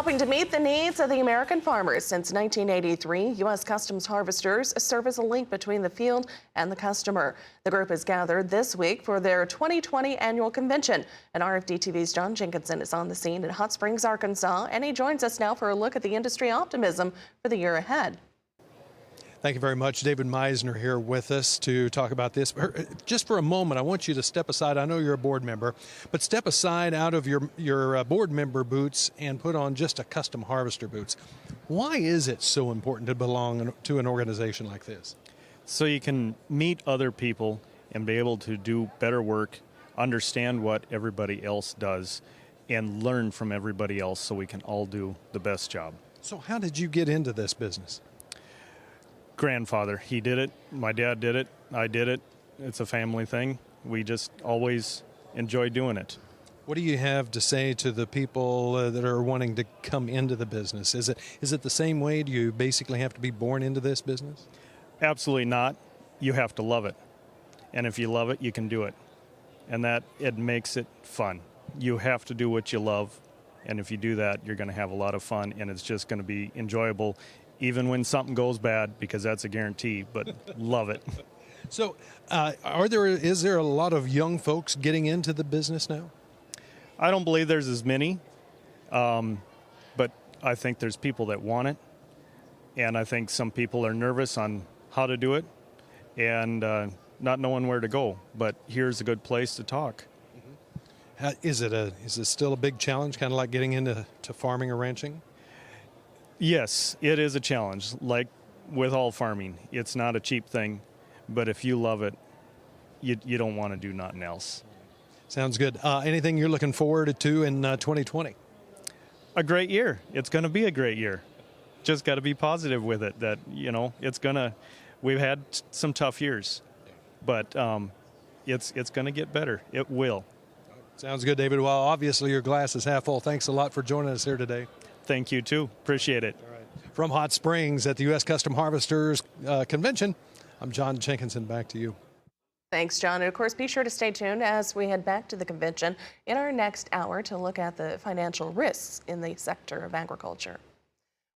Helping to meet the needs of the American farmers since 1983, U.S. Customs harvesters serve as a link between the field and the customer. The group is gathered this week for their 2020 annual convention. And RFD-TV's John Jenkinson is on the scene in Hot Springs, Arkansas, and he joins us now for a look at the industry optimism for the year ahead. Thank you very much. David Misener here with us to talk about this. Just for a moment, I want you to step aside. I know you're a board member, but step aside out of your board member boots and put on just a custom harvester boots. Why is it so important to belong to an organization like this? So you can meet other people and be able to do better work, understand what everybody else does, and learn from everybody else so we can all do the best job. So how did you get into this business? Grandfather, he did it, my dad did it, I did it. It's a family thing. We just always enjoy doing it. What do you have to say to the people that are wanting to come into the business? Is it the same way? Do you basically have to be born into this business? Absolutely not. You have to love it. And if you love it, you can do it. And that, it makes it fun. You have to do what you love. And if you do that, you're going to have a lot of fun, and it's just going to be enjoyable, even when something goes bad, because that's a guarantee, but love it. So is there a lot of young folks getting into the business now? I don't believe there's as many, but I think there's people that want it, and I think some people are nervous on how to do it and not knowing where to go, but here's a good place to talk. Is it still a big challenge, kind of like getting into farming or ranching? Yes, it is a challenge. Like with all farming, it's not a cheap thing, but if you love it, you don't want to do nothing else. Sounds good. Anything you're looking forward to in 2020? A great year. It's going to be a great year. Just got to be positive with it. That we've had some tough years, but it's going to get better. It will. Sounds good, David. Well, obviously your glass is half full. Thanks a lot for joining us here today. Thank you, too. Appreciate it. All right. From Hot Springs at the U.S. Custom Harvesters Convention, I'm John Jenkinson. Back to you. Thanks, John. And of course, be sure to stay tuned as we head back to the convention in our next hour to look at the financial risks in the sector of agriculture.